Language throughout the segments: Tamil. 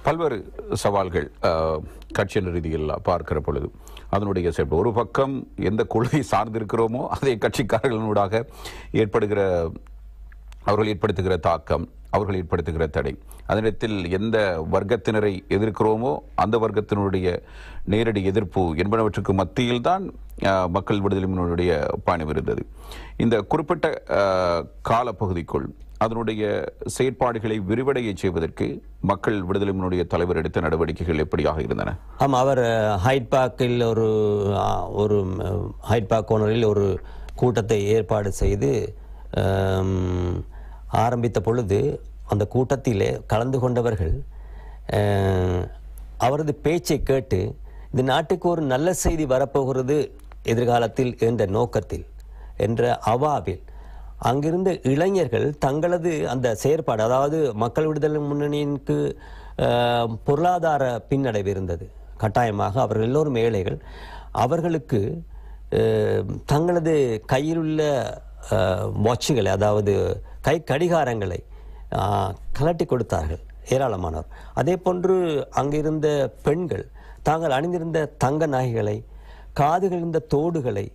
பல்வேறு சவால்கள் கட்சியின் ரீதியில் பார்க்கிற பொழுது அதனுடைய செயல்பாடு ஒரு பக்கம் எந்த கொள்கை சார்ந்திருக்கிறோமோ அதே கட்சிக்காரர்களூடாக அவர்கள் ஏற்படுத்துகிற தாக்கம், அவர்கள் ஏற்படுத்துகிற தடை, அதனிடத்தில் எந்த வர்க்கத்தினரை எதிர்க்கிறோமோ அந்த வர்க்கத்தினுடைய நேரடி எதிர்ப்பு என்பனவற்றுக்கு மத்தியில் தான் மக்கள் விடுதலை முன்னணியுடைய பயணம் இருந்தது. இந்த குறிப்பிட்ட காலப்பகுதிக்குள் அதனுடைய செயற்பாடுகளை விரிவடைய செய்வதற்கு மக்கள் விடுதலை முன்னணியுடைய தலைவர் எடுத்த நடவடிக்கைகள் எப்படியாக இருந்தன? ஆமாம், அவர் ஹைட் பார்க்கில் ஒரு ஹைட் பார்க் ஓனரில் ஒரு கூட்டத்தை ஏற்பாடு செய்து ஆரம்பித்த பொழுது அந்த கூட்டத்திலே கலந்து கொண்டவர்கள் அவரது பேச்சை கேட்டு இந்த நாட்டுக்கு ஒரு நல்ல செய்தி வரப்போகிறது எதிர்காலத்தில் என்ற நோக்கத்தில் என்ற அவாவில் அங்கிருந்த இளைஞர்கள் தங்களது அந்த செயற்பாடு, அதாவது மக்கள் விடுதலை முன்னணிக்கு பொருளாதார பின்னடைவு இருந்தது. கட்டாயமாக அவர்கள் எல்லோரும் ஏழைகள். அவர்களுக்கு தங்களது கையிலுள்ள வாட்சுகளை, அதாவது கை கடிகாரங்களை கலட்டி கொடுத்தார்கள் ஏராளமானவர். அதே போன்று அங்கிருந்த பெண்கள் தாங்கள் அணிந்திருந்த தங்க நகைகளை, காதுகள் இருந்த தோடுகளை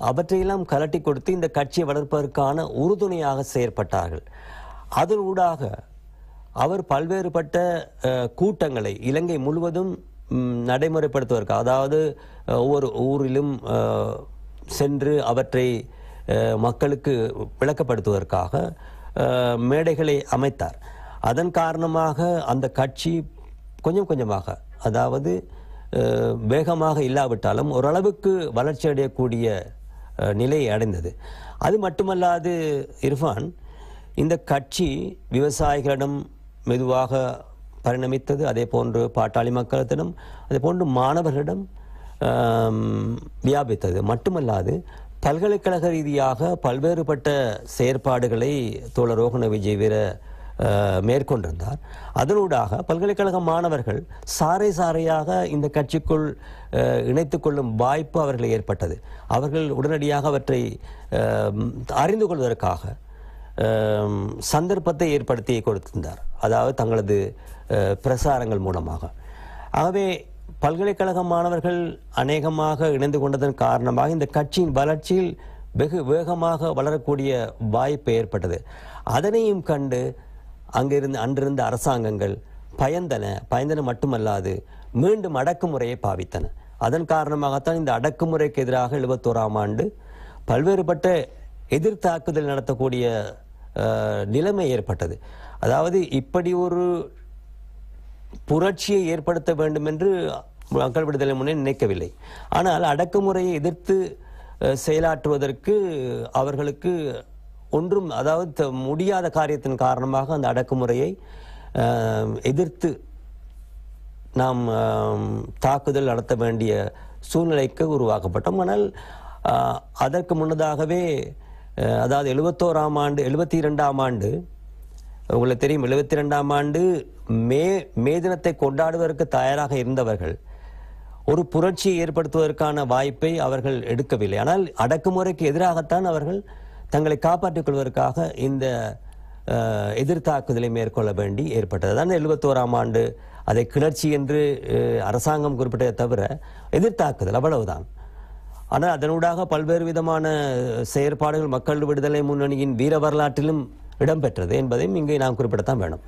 அவற்றையெல்லாம் கலட்டி கொடுத்து இந்த கட்சியை வளர்ப்பதற்கான உறுதுணையாக செயற்பட்டார்கள். அதனூடாக அவர் பல்வேறுபட்ட கூட்டங்களை இலங்கை முழுவதும் நடைமுறைப்படுத்துவதற்கு, அதாவது ஒவ்வொரு ஊரிலும் சென்று அவற்றை மக்களுக்கு விளக்கப்படுத்துவதற்காக மேடைகளை அமைத்தார். அதன் காரணமாக அந்த கட்சி கொஞ்சம் கொஞ்சமாக, அதாவது வேகமாக இல்லாவிட்டாலும் ஓரளவுக்கு வளர்ச்சி அடையக்கூடிய நிலையை அடைந்தது. அது மட்டுமல்லாது இர்ஃபான், இந்த கட்சி விவசாயிகளிடம் மெதுவாக பரிணமித்தது. அதே போன்று பாட்டாளி மக்களிடம், அதே போன்று மாணவர்களிடம் வியாபித்தது. மட்டுமல்லாது பல்கலைக்கழக ரீதியாக பல்வேறுபட்ட செயற்பாடுகளை தோழர் ரோஹண விஜயவீர மேற்கொண்டிருந்தார். அதனூடாக பல்கலைக்கழக மாணவர்கள் சாறை சாறையாக இந்த கட்சிக்குள் இணைத்துக் கொள்ளும் வாய்ப்பு அவர்கள் ஏற்பட்டது. அவர்கள் உடனடியாக அவற்றை அறிந்து கொள்வதற்காக சந்தர்ப்பத்தை ஏற்படுத்தி கொடுத்திருந்தார், அதாவது தங்களது பிரசாரங்கள் மூலமாக. ஆகவே பல்கலைக்கழக மாணவர்கள் அநேகமாக இணைந்து கொண்டதன் காரணமாக இந்த கட்சியின் வளர்ச்சியில் வெகு வேகமாக வளரக்கூடிய வாய்ப்பு ஏற்பட்டது. அதனையும் கண்டு அன்றிருந்த அரசாங்கங்கள் பயந்தன மட்டுமல்லாது மீண்டும் அடக்குமுறையை பாவித்தன. அதன் காரணமாகத்தான் இந்த அடக்குமுறைக்கு எதிராக 71ஆம் ஆண்டு பல்வேறுபட்ட எதிர்த்தாக்குதல் நடத்தக்கூடிய நிலைமை ஏற்பட்டது. அதாவது இப்படி ஒரு புரட்சியை ஏற்படுத்த வேண்டும் என்று மக்கள் விடுதலை முன்னணி நினைக்கவில்லை. ஆனால் அடக்குமுறையை எதிர்த்து செயலாற்றுவதற்கு அவர்களுக்கு ஒன்றும், அதாவது முடியாத காரியத்தின் காரணமாக அந்த அடக்குமுறையை எதிர்த்து நாம் தாக்குதல் நடத்த வேண்டிய சூழ்நிலைக்கு உருவாக்கப்பட்டோம். ஆனால் அதற்கு முன்னதாகவே, அதாவது 72ஆம் ஆண்டு உங்களுக்கு தெரியும், 72ஆம் ஆண்டு மே தினத்தை கொண்டாடுவதற்கு தயாராக இருந்தவர்கள் ஒரு புரட்சியை ஏற்படுத்துவதற்கான வாய்ப்பை அவர்கள் எடுக்கவில்லை. ஆனால் அடக்குமுறைக்கு எதிராகத்தான் அவர்கள் தங்களை காப்பாற்றிக் கொள்வதற்காக இந்த எதிர்த்தாக்குதலை மேற்கொள்ள வேண்டி ஏற்பட்டது. அதான் 71ஆம் ஆண்டு அதை கிளர்ச்சி என்று அரசாங்கம் குறிப்பிட்டதை தவிர எதிர்த்தாக்குதல் அவ்வளவுதான். ஆனால் அதனூடாக பல்வேறு விதமான செயற்பாடுகள் மக்கள் விடுதலை முன்னணியின் வீர வரலாற்றிலும் இடம்பெற்றது என்பதையும் இங்கே நாம் குறிப்பிடத்தான் வேணும்.